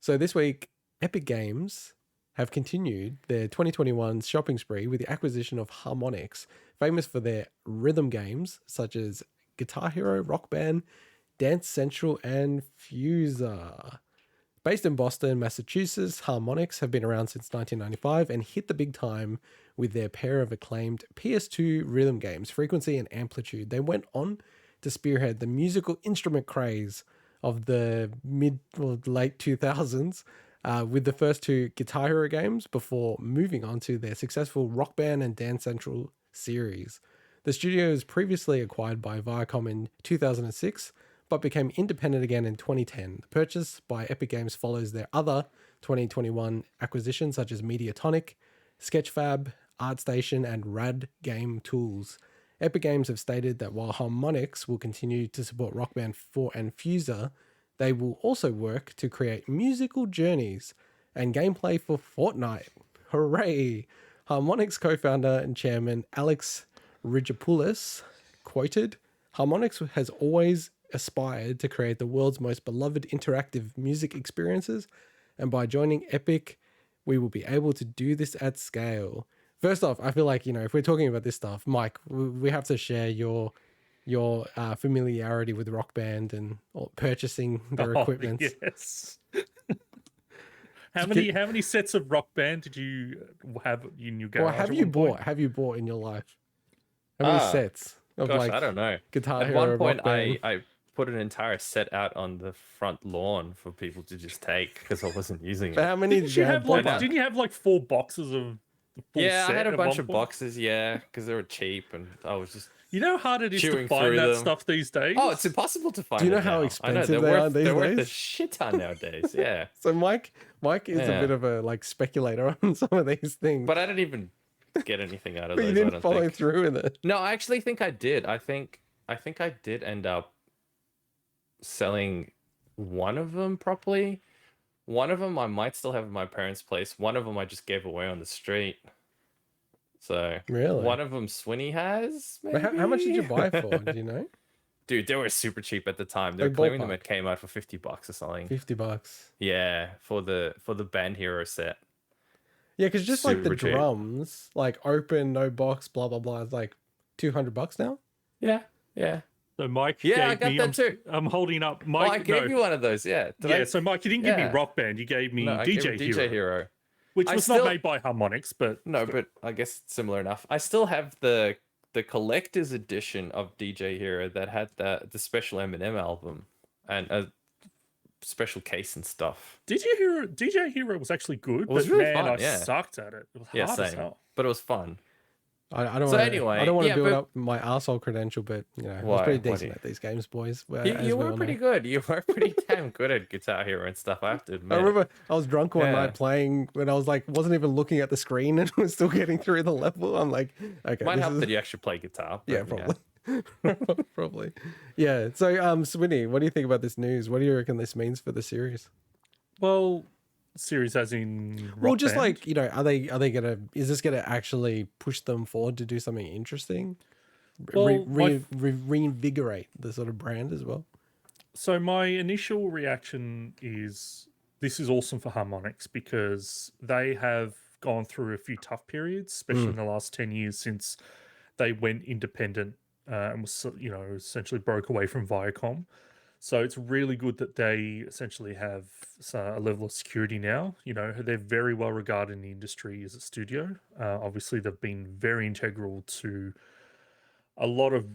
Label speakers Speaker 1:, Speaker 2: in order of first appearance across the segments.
Speaker 1: So this week, Epic Games have continued their 2021 shopping spree with the acquisition of Harmonix, famous for their rhythm games such as Guitar Hero, Rock Band, Dance Central, and Fuser. Based in Boston, Massachusetts, Harmonix have been around since 1995 and hit the big time with their pair of acclaimed PS2 rhythm games, Frequency and Amplitude. They went on to spearhead the musical instrument craze of the mid or late 2000s with the first two Guitar Hero games before moving on to their successful Rock Band and Dance Central series. The studio was previously acquired by Viacom in 2006, but became independent again in 2010. The purchase by Epic Games follows their other 2021 acquisitions such as Mediatonic, Sketchfab, ArtStation, and Rad Game Tools. Epic Games have stated that while Harmonix will continue to support Rock Band 4 and Fuser, they will also work to create musical journeys and gameplay for Fortnite. Hooray! Harmonix co-founder and chairman Alex Ridgopoulos quoted, "Harmonix has always aspired to create the world's most beloved interactive music experiences, and by joining Epic, we will be able to do this at scale." First off, I feel like, if we're talking about this stuff, Mike, we have to share your familiarity with Rock Band and purchasing their equipment.
Speaker 2: Yes. How many sets of Rock Band did you have in your garage?
Speaker 1: Or have you bought in your life? How many sets of
Speaker 3: I don't know.
Speaker 1: Guitar
Speaker 3: At
Speaker 1: Hero,
Speaker 3: one point,
Speaker 1: Rock Band?
Speaker 3: I put an entire set out on the front lawn for people to just take because I wasn't using it.
Speaker 1: But how many
Speaker 2: Didn't you have didn't you have like 4 boxes of the full
Speaker 3: Yeah,
Speaker 2: set
Speaker 3: I had a
Speaker 2: at
Speaker 3: bunch
Speaker 2: one
Speaker 3: of
Speaker 2: point?
Speaker 3: boxes, yeah, because they were cheap, and I was just
Speaker 2: You know how hard it is to
Speaker 3: chewing
Speaker 2: find
Speaker 3: through
Speaker 2: that
Speaker 3: them.
Speaker 2: stuff these days?
Speaker 3: Oh, it's impossible to find.
Speaker 1: Do you know
Speaker 3: it
Speaker 1: how
Speaker 3: now.
Speaker 1: expensive
Speaker 3: I know,
Speaker 1: they are these
Speaker 3: they're worth a
Speaker 1: days?
Speaker 3: shit ton nowadays. Yeah,
Speaker 1: So Mike is a bit of a speculator on some of these things.
Speaker 3: but I didn't even get anything out of
Speaker 1: But
Speaker 3: those.
Speaker 1: you didn't
Speaker 3: I don't
Speaker 1: follow
Speaker 3: think.
Speaker 1: through with it.
Speaker 3: No, I actually think I did. I think I did end up selling one of them properly. One of them I might still have at my parents' place. One of them I just gave away on the street. So
Speaker 1: Really?
Speaker 3: one of them Swinny has.
Speaker 1: But how much did you
Speaker 3: maybe?
Speaker 1: buy for? Do you know?
Speaker 3: Dude, they were super cheap at the time. They
Speaker 1: Like
Speaker 3: were claiming them
Speaker 1: ballpark.
Speaker 3: at Kmart for $50 or something.
Speaker 1: $50.
Speaker 3: Yeah, for the Band Hero set.
Speaker 1: Yeah, because just like the
Speaker 3: Super cheap.
Speaker 1: drums, like open, no box, blah blah blah, is like $200 now.
Speaker 3: Yeah.
Speaker 2: So Mike
Speaker 3: Yeah, I
Speaker 2: gave
Speaker 3: got
Speaker 2: me,
Speaker 3: that too.
Speaker 2: I'm holding up
Speaker 3: Oh,
Speaker 2: Mike.
Speaker 3: I gave you one of those. Yeah.
Speaker 2: So Mike, you didn't give me
Speaker 3: Yeah.
Speaker 2: Rock Band. You gave me
Speaker 3: No, I gave
Speaker 2: DJ
Speaker 3: you
Speaker 2: Hero,
Speaker 3: DJ Hero.
Speaker 2: which
Speaker 3: I
Speaker 2: was
Speaker 3: still-
Speaker 2: not made by Harmonix, but
Speaker 3: No, but I guess it's similar enough. I still have the collector's edition of DJ Hero that had the special Eminem album and a special case and stuff.
Speaker 2: DJ Hero was actually good,
Speaker 3: was
Speaker 2: but
Speaker 3: really
Speaker 2: man,
Speaker 3: fun,
Speaker 2: I
Speaker 3: yeah.
Speaker 2: sucked at it. It was
Speaker 3: Yeah,
Speaker 2: hard as
Speaker 3: same.
Speaker 2: hell.
Speaker 3: But it was fun.
Speaker 1: I don't
Speaker 3: So
Speaker 1: want
Speaker 3: anyway,
Speaker 1: I don't want to
Speaker 3: yeah,
Speaker 1: build
Speaker 3: but-
Speaker 1: up my arsehole credential, but I was
Speaker 3: Why?
Speaker 1: pretty
Speaker 3: What do
Speaker 1: decent
Speaker 3: you-
Speaker 1: at these games, boys.
Speaker 3: You were pretty good. You were pretty damn good at Guitar Hero and stuff, I have to admit.
Speaker 1: I remember I was drunk one
Speaker 3: Yeah.
Speaker 1: night playing when I was wasn't even looking at the screen and was still getting through the level. I'm like, okay,
Speaker 3: Might
Speaker 1: this
Speaker 3: help
Speaker 1: is...
Speaker 3: that you actually play guitar. But,
Speaker 1: Yeah, probably. Probably. Yeah. So, Swinny, what do you think about this news? What do you reckon this means for the series?
Speaker 2: Well, series as in Rock
Speaker 1: Well, just
Speaker 2: Band.
Speaker 1: are they is this gonna actually push them forward to do something interesting?
Speaker 2: Well,
Speaker 1: Reinvigorate the sort of brand as well.
Speaker 2: So my initial reaction is this is awesome for Harmonix because they have gone through a few tough periods, especially in the last 10 years since they went independent and was essentially broke away from Viacom. So it's really good that they essentially have a level of security now. They're very well regarded in the industry as a studio. Obviously, they've been very integral to a lot of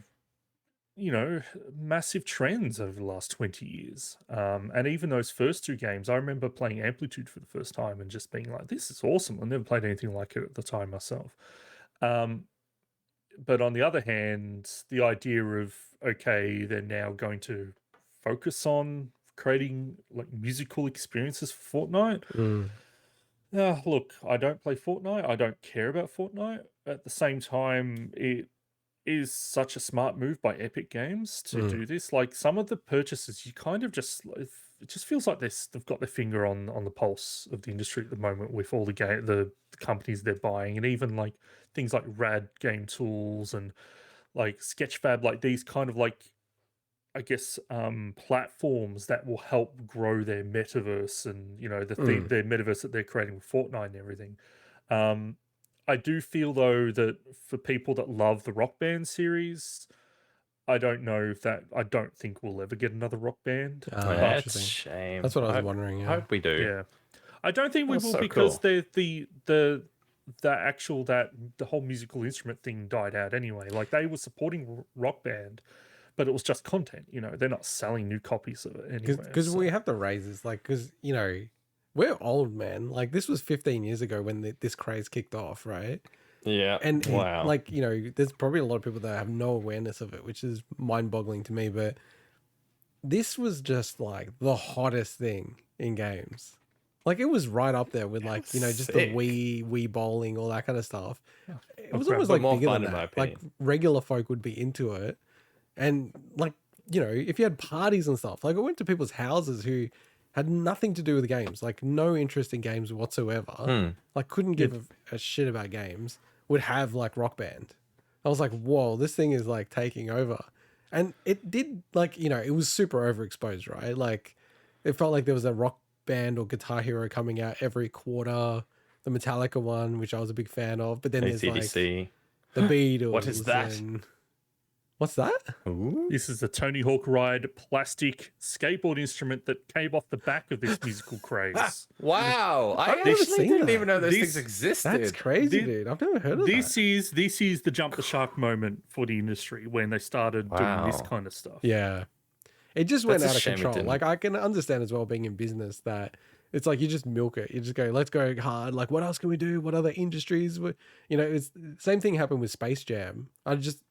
Speaker 2: massive trends over the last 20 years. And even those first 2 games, I remember playing Amplitude for the first time and just being like, this is awesome. I never played anything like it at the time myself. But on the other hand, the idea of, okay, they're now going to focus on creating like musical experiences for Fortnite. Look, I don't play Fortnite. I don't care about Fortnite. At the same time, it is such a smart move by Epic Games to do this. Like some of the purchases, you kind of just it just feels like they've got their finger on the pulse of the industry at the moment with all the companies they're buying, and even like things like Rad Game Tools and like Sketchfab, like these kind of like I guess platforms that will help grow their metaverse and their metaverse that they're creating with Fortnite and everything. Um, I do feel though that for people that love the Rock Band series, I don't know if that. I don't think we'll ever get another Rock Band.
Speaker 3: That's a
Speaker 1: Interesting.
Speaker 3: shame.
Speaker 1: That's what I was
Speaker 3: hope,
Speaker 1: wondering. Yeah.
Speaker 3: hope we do.
Speaker 2: Yeah, I don't think we
Speaker 3: That's
Speaker 2: will
Speaker 3: so
Speaker 2: because
Speaker 3: cool.
Speaker 2: the whole musical instrument thing died out anyway. Like they were supporting Rock Band, but it was just content. They're not selling new copies of it anywhere.
Speaker 1: Because we have the raises, like, because we're old, man. Like this was 15 years ago when this craze kicked off, right?
Speaker 3: Yeah.
Speaker 1: And
Speaker 3: Wow.
Speaker 1: like there's probably a lot of people that have no awareness of it, which is mind-boggling to me. But this was just like the hottest thing in games. Like it was right up there with like just the
Speaker 3: sick.
Speaker 1: Wii bowling, all that kind of stuff. It was
Speaker 2: Okay.
Speaker 1: almost
Speaker 3: But
Speaker 1: like
Speaker 3: more
Speaker 1: bigger
Speaker 3: fun,
Speaker 1: than
Speaker 3: in my
Speaker 1: that. Like
Speaker 3: opinion.
Speaker 1: regular folk would be into it, and like if you had parties and stuff, like I went to people's houses who had nothing to do with the games, like no interest in games whatsoever, like couldn't give a shit about games, would have like Rock Band. I was like, whoa, this thing is like taking over. And it did, like, it was super overexposed, right? Like it felt like there was a Rock Band or Guitar Hero coming out every quarter. The Metallica one, which I was a big fan of, but then there's like
Speaker 3: ACDC.
Speaker 1: the Beatles.
Speaker 3: What is that?
Speaker 1: And what's that?
Speaker 3: Ooh.
Speaker 2: This is the Tony Hawk Ride plastic skateboard instrument that came off the back of this musical craze.
Speaker 3: Wow. I
Speaker 1: I've never
Speaker 3: actually
Speaker 1: seen
Speaker 3: didn't
Speaker 1: that.
Speaker 3: even know those
Speaker 2: This-
Speaker 3: things existed.
Speaker 1: That's crazy,
Speaker 2: Thi-
Speaker 1: dude. I've never heard of
Speaker 2: This
Speaker 1: that.
Speaker 2: is the jump the shark moment for the industry when they started doing this
Speaker 3: Wow.
Speaker 2: kind of stuff.
Speaker 1: Yeah. It just went
Speaker 3: That's a
Speaker 1: out of
Speaker 3: shame it
Speaker 1: control.
Speaker 3: didn't.
Speaker 1: Like I can understand as well being in business that it's like you just milk it. You just go, let's go hard. Like what else can we do? What other industries? It's same thing happened with Space Jam. It's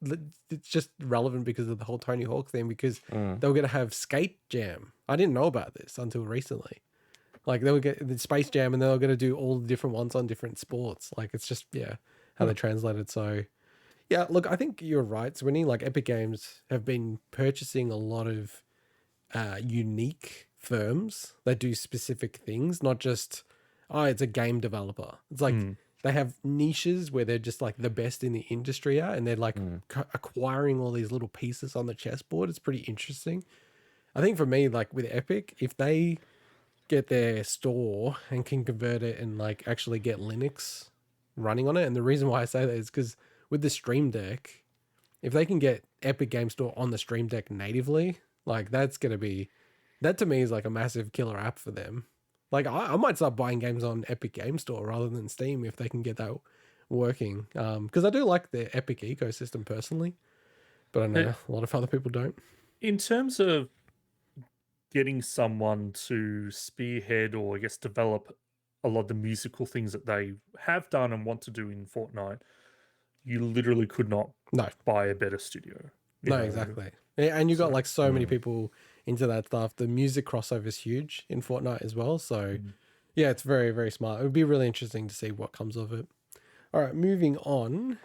Speaker 1: just relevant because of the whole Tony Hawk thing because they were going to have Skate Jam. I didn't know about this until recently. Like they would get the Space Jam and they were going to do all the different ones on different sports. Like it's just, how they translated. So yeah, look, I think you're right, Swinny. Like Epic Games have been purchasing a lot of unique firms that do specific things, not just it's a game developer. It's like they have niches where they're just like the best in the industry at, and they're like acquiring all these little pieces on the chessboard. It's pretty interesting. I think for me, like with Epic, if they get their store and can convert it and like actually get Linux running on it, and the reason why I say that is because with the Stream Deck, if they can get Epic Game Store on the Stream Deck natively, like that to me is like a massive killer app for them. Like I might start buying games on Epic Game Store rather than Steam if they can get that working. Because I do like the Epic ecosystem personally, but I know a lot of other people don't.
Speaker 2: In terms of getting someone to spearhead or I guess develop a lot of the musical things that they have done and want to do in Fortnite, you literally could not buy a better studio.
Speaker 1: No, exactly. Yeah, and you got like so many people into that stuff. The music crossover is huge in Fortnite as well. So yeah, it's very, very smart. It would be really interesting to see what comes of it. All right, moving on.